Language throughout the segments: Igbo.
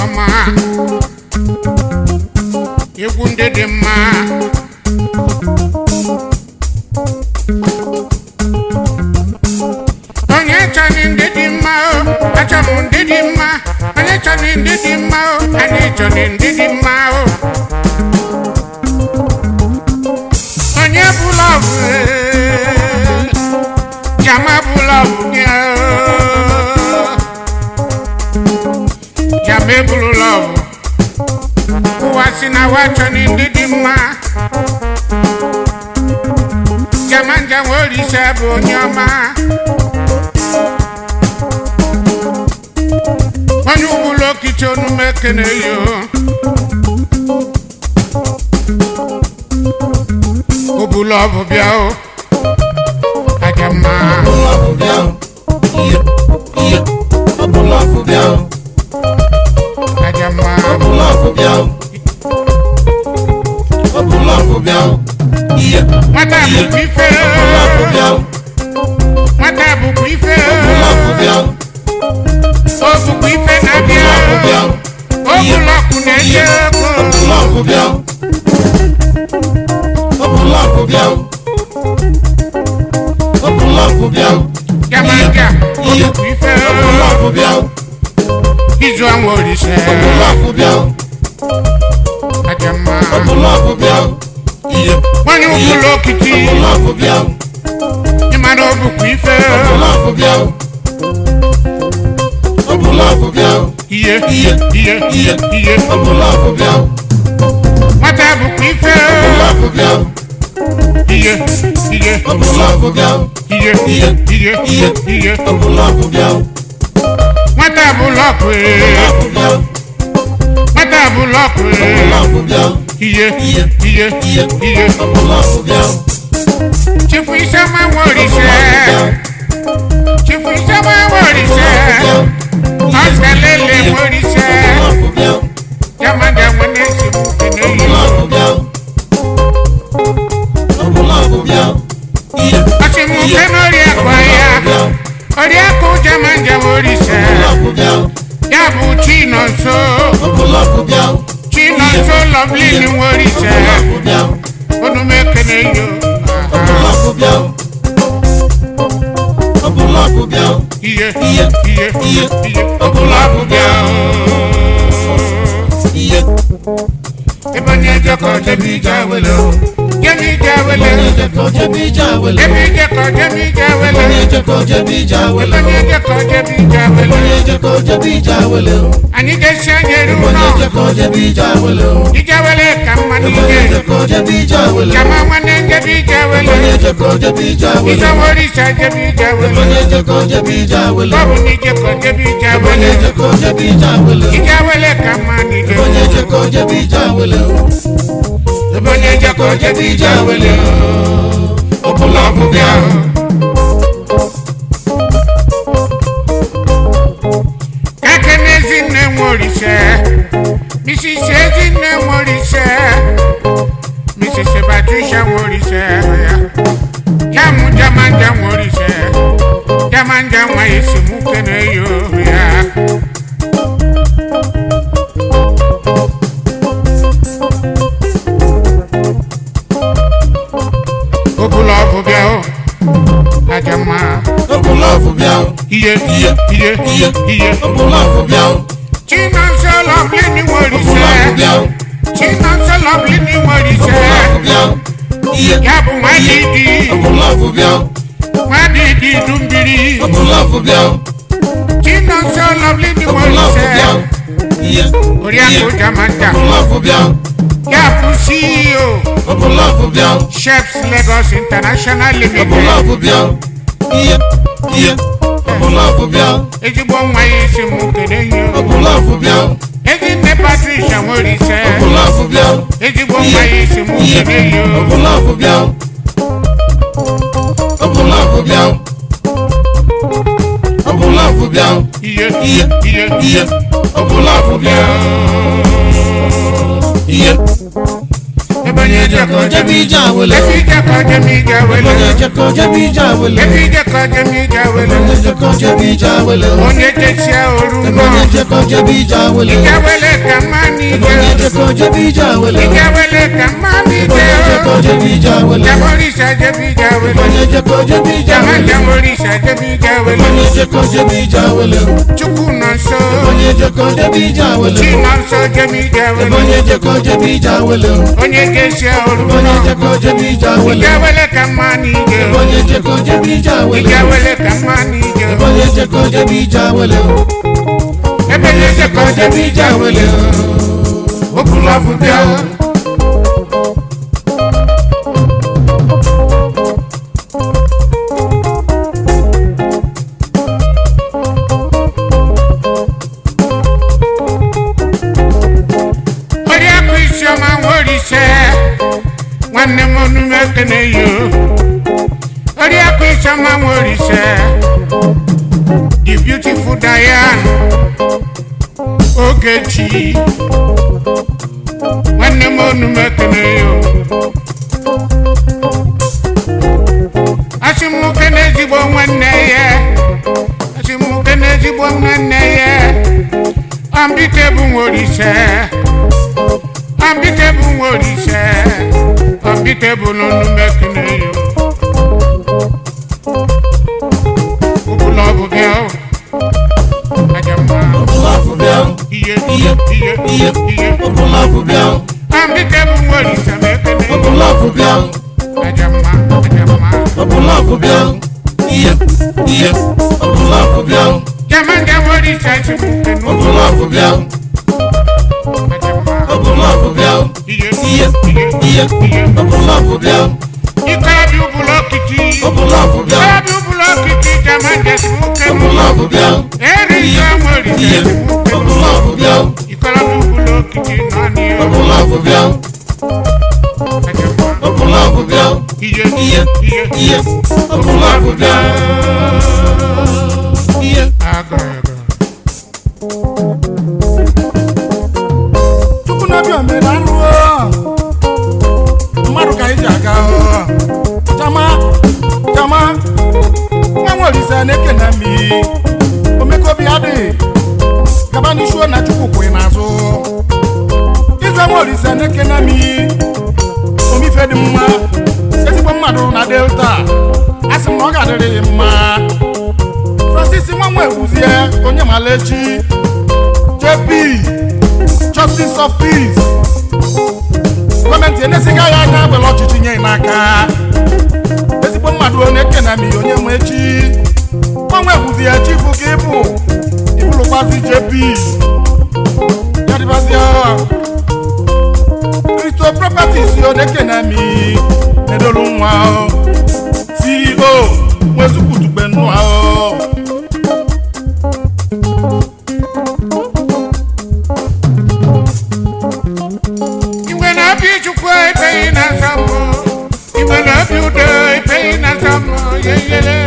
ọma egwu ndị dị mma onye chọrọ ndị dị mma achọrọ ndị dị mma onye chọrọ ndị dị mma anyị chọrọ ndị dị mma onye bụ lọvụ jama bụ lọvụ jama ebulu lọvụ ụwa si na wa chọrọ ndị dị mma jama njanwe olise bụ onye ọma onye ụgbụlụ okike onume kene yo obulu ọbụ bịa o ajama obulu ọbụ bịa o iye obulu ọbụ bịa o ajama obulu ọbụ bịa o obulu ọbụ bịa o iye nwata bụ ife obulu ọbụ bịa o nwata bụ ife obulu ọbụ bịa o obukwu ife na-abịa obulu ọkụ na-eje ego obulu ọbụ bịa o obulu ọbụ bịa o obulu ọbụ bịa o jamanja obukwu ife obulu ọbụ bịa o izu anwụ olise obulu ọbụ bịa o ajama obulu ọbụ bịa o iye nwanyị ụgbụlụ okiti obulu ọbụ bịa o ịmara obukwu ife obulu ọbụ bịa o obulu ọbụ bịa o iye obulu ọbụ bịa o nwata bụkwa ife obulu ọbụ bịa o iye obulu ọbụ bịa o iye obulu ọbụ bịa o nwata bụ lọkụ ọbụ bịa o nwata bụ lọkụ obulu ọbụ bịa o iye obulu ọbụ bịa o chifu ise ma nworise chifu ise ma nworise ọskelele nworise ọbụ bịa o jamanja nwene nsogbu kene obulu ọbụ bịa o obulu ọbụ bịa o ọsịmụke n'oriakụ ya oriakụ jamanja nworise ọbụ bịa o ya bụ Chinonso obulu ọbụ bịa o Chinonso Lovelin nworise ọbụ bịa o onume kene yo obulu ọbụ bịa o obulu ọbụ bịa o iye obulu ọbụ bịa o iye ebe onye jekọ jebi ije awele jebi ije awele onye jekọ jebi ije awele jebi jekọ jebi ije awele onye jekọ jebi ije awele onye jekọ jebi ije awele onye jekọ jebi ije awele anyị ga-esi anya eru onye ụlọ jekọ jebi ije awele ije awele ka mma onye n'ije jekọ jebi ije awele kama nwanne jebi ije awele onye jekọ jebi ije awele izoworisa jebi ije awele onye jekọ jebi ije awele ọ bụ na ijekọ jebi ije awele onye jekọ jebi ije awele ije awele ka mma n'ije onye jekọ jebi ije awele ebe onye jekọ jebi ije awele obulu ọbụ bịa kake n'ezinne nworise misisi ezinne nworise misisi Patricia nworise ya mụ jamanja nworise jamanja nwa isi mụ kene yo ya obulu ọbụ bịa o ajama obulu ọbụ bịa o iye obulu ọbụ bịa o Chinonso Lovelin nworise obulu ọbụ bịa o Chinonso Lovelin nworise obulu ọbụ bịa o iye ya bụ nwadidi obulu ọbụ bịa o nwadidi dumbiri obulu ọbụ bịa o Chinonso Lovelin obulu ọbụ nworise bịa o iye oriakụ jamanja obulu ọbụ bịa o ya bụ CEO obulu ọbụ bịa o Chefs Lagos International obulu Limited ọbụ bịa o iye obulu ọbụ bịa o ezigbo nwa ya isi mụ kene yo obulu ọbụ bịa o ezinne Patricia nworise obulu ọbụ bịa o ezigbo nwa ya isi mụ kene yo obulu ọbụ bịa o obulu ọbụ bịa o obulu ọbụ bịa o iye obulu ọbụ bịa o iye ebe onye jẹ́kọ̀ jẹ́bi ìjà wẹlẹ̀. Efi jẹ́kọ̀ jẹ́mi ìjà wẹlẹ̀. Onye jẹ́kọ̀ jẹ́bi ìjà wẹlẹ̀. Efi jẹ́kọ̀ jẹ́mi ìjà wẹlẹ̀. Onye jẹ́kọ̀ jẹ́bi ìjà wẹlẹ̀. Onye jẹ́sí orúkọ. Onye jẹ́kọ̀ jẹ́bi ìjà wẹlẹ̀. Ìjà wẹlẹ̀ kà má ní Onye jẹ́. jẹ́kọ̀ jẹ́bi ìjà wẹlẹ̀. Ìjà wẹlẹ̀ kà má ní Onye jẹ́. jẹ́kọ̀ jẹ́bi ìjà wẹlẹ̀. Jamorisa jẹ́bi ìjà wẹlẹ̀. Onye jẹ́kọ̀ jẹ́bi ìjà wẹlẹ̀. Jamorisa jẹ́bi ìjà wẹlẹ̀. Onye jẹ́kọ̀ jẹ́bi ìjà wẹlẹ̀. Chukwu nọ nso. Onye jẹ́kọ̀ jẹ́bi ìjà wẹlẹ̀. Chi nọ nso jẹ́bi ìjà wẹlẹ̀. Onye jẹ́kọ̀ jẹ́bi ìjà wẹlẹ̀. Onye jẹ́sí orúkọ. Onye jẹ́kọ̀ jẹ́bi ìjà wẹlẹ̀. Ìjà wẹlẹ̀ kà má ní jẹ́. Onye jẹ́kọ̀ jẹ́bi ìjà wẹlẹ̀. Ìjà wẹlẹ̀ kà má ní jẹ́. Onye jẹ́kọ̀ jẹ́bi ìjà wẹlẹ̀. Ebe ye jẹ́kọ̀ jẹ́bi ìjà wẹlẹ̀. Okun lọ fún bíọ́. Orí akọ isi ọma nwere ise. Nwanne m onu m ekene yo. Orí akọ isi ọma nwere ise. The beautiful Diane Ogechi. Nwanne m onu m ekene yo. Asị m kene ezigbo nwanne ya. Asị m kene ezigbo nwanne ya. Ambite bụ nwere ise. Ambite bụ nwere ise. Ambite bụ n'onu m ekene yo. Ụbụla ọ bụ bịa o. Aja mma. Obulafu bịa. Iye Iye. iye Iye. iye. Obulafu bịa. Ambite bụ nwere ise m ekene yo. Obulafu bịa. Aja mma. Aja mma. Obulafu bịa. Iye. Iye. Obulafu bịa. Jamanda nwere ise si m kene. Obulafu bịa. Aja mma. Obulafu bịa. Iye Iye. Iye. Obulafu bịa. Ikabi ụbụla okiti. Obulafu bịa. Ikabi ụbụla okiti jamanda si m kene. Obulafu bịa. Eri nke nwere ise Iye. si m kene. Obulafu bịa. Ikabi ụbụla okiti naanị ya. Obulafu bịa. Aja mma. Obulafu bịa. Iye Iye. iye Iye. Obulafu bịa. Iye. aga aga. Chukwu na-abịa omena anụ mmadụ ka iji aga chama nwa nwere ise na-ekene mi omekobi adị gaba n'isuo na Chukwu kwụ n'azụ ize nwere ise na-ekene mi omife dị mma ezigbo mmadụ na Delta asị m na ọ ga-adịrị mma Francis nwa ewuzie onye malechi JP Justice of Peace gọọmenti enesiga ya anya agbela ọchịchị nye n'aka ezigbo mmadụ na-ekene m onye nwe echi nwanwe bụzi ya chifu ka ịbụ ịbụrụkwazi JP ya dịbazia Cristo Properties na-ekene m edolu nwa CEO nwezukwutugbe nnụa Iwe na-abi Chukwu ebeghị na nsamụ. Iwe na-abi udo ebeghị na nsamụ. Yeyele.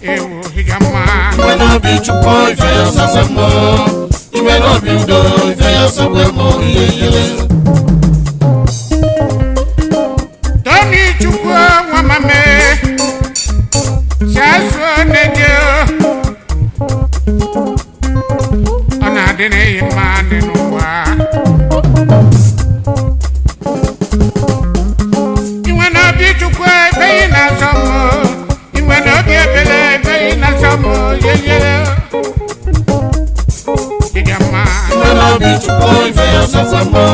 Ewu higa mma. Iwe n'obi Chukwu ife ya sase mọ. Iwe n'obi udo ife ya sokwe mọ ihe yele. Tony Chukwu nwa mame. Sasu neje. Ọ na-adị n'ihi mma dị n'ụwa. Iwe na-abi Chukwu ebeghị na nsamụ. Iwe na-obi ebele ebeghị na nsamụ. Yeyele. Higa mma. Iwe n'obi Chukwu ife ya sase mọ.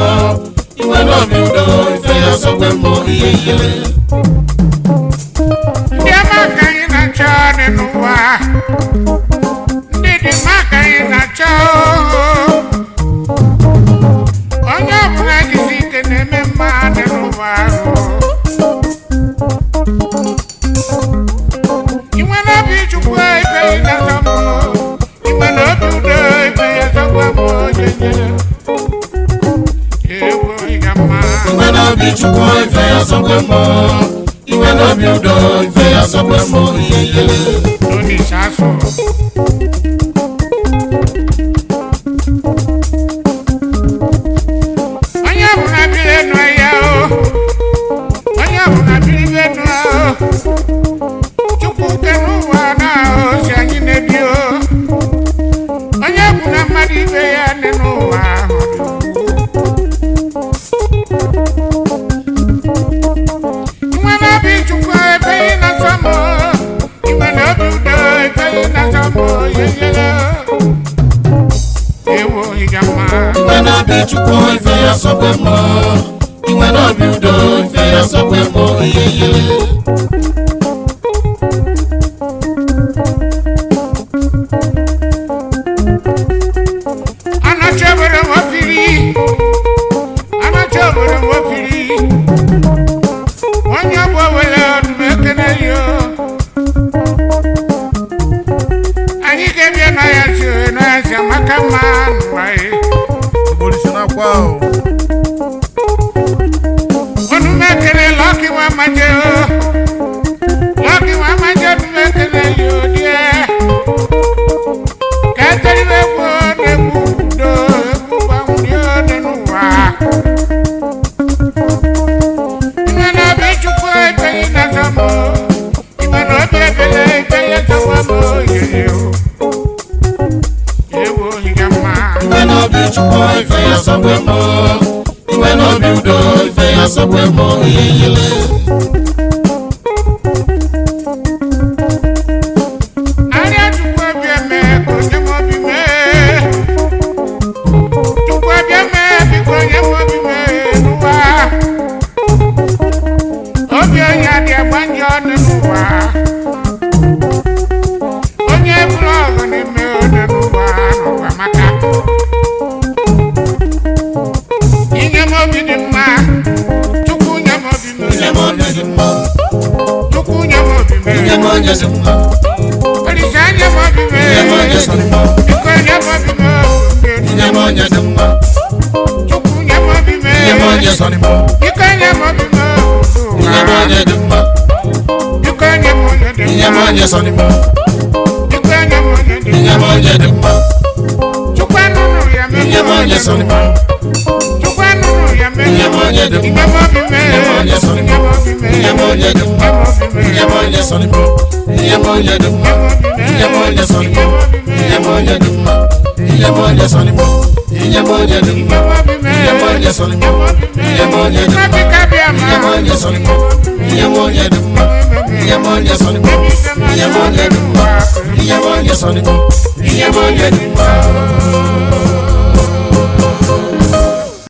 Iwe n'obi udo ife ya sokwe mọ ihe yele. Ndị ọma ka anyị na-achọ dị n'ụwa. Ndị dị mma ka anyị na-achọ. Onye ọbụla jisi ike na-eme mma dị n'ụwa. Iwe n'obi Chukwu ebeghị na nsogbu. Iwe n'obi udo ebeghị nsogbu amụ onyenye. Ewo ịga mma. Iwe n'obi Chukwu ife ya sokwe mọ. Iwe n'obi udo ife ya sokwe mọ ihe yele. Tony Sasu. Onye ọbụla biri enu ya. mmadụ ibe ya dị n'ụwa ahụ nwa na-abụ chukwu ebe ị na-asọ m ime na obi udo ebe ị na-asọ m yeyele ewo ịga mma Iwe na-abụ chukwu ife ya sọgbe m Iwe na-abụ udo ife ya sọgbe m yeyele anachobere wofiri onye ọgbọ wele ọdụm ekene yo anyị ga-ebie na ya si na ya si amaka mma n'ụwa ya ọdụm ekene lọkị nwa maje ọdụm ekene yo die ka eteribe egwu na-egwu udo egwu gbanwuri ọdụ n'ụwa ime na obi chukwu ebeghị na zọmọ ime na obi ebele ebeghị zọmọ yeyo ewo ịga mma Iwe na-abụ chukwu ife ya sọgbe m Iwe na-abụ udo ife ya sọgbe m yeyele arịa chukwu obi eme ka onye m obi mee chukwu obi eme biko onye m obi mee n'ụwa obi onye adị agbanye ọnụ n'ụwa onye bụrụ ọgụ n'ime ọnụ n'ụwa maka inye m obi dị mma chukwu nye m obi Inye m onye dị mma chukwu nye m obi Inye m onye dị mma olise nye m obi Inye m onye sọ mma biko nye m obi Inye m onye dị mma chukwu nye m obi Inye m onye sọ mma biko nye m obi Inye m onye dị mma biko nye m onye dị Inye m onye sọ mma biko nye m onye dị Inye m onye dị mma chukwu anụnụ ya mee Inye m onye sọ mma chukwu anụnụ ya mee Inye m onye dị mma inye m obi mee Inye m onye sọ mma Inye m onye dị mma Inye m onye sọ mma Inye m onye dị mma Inye m onye sọ mma Inye m onye dị mma Inye m onye sọ mma Inye m onye dị mma Inye m onye sọ mma Inye m onye dị mma Inye m onye sọ mma Inye m onye dị mma Inye m onye sọ mma Inye m onye dị mma Inye m onye sọ mma Inye m onye dị mma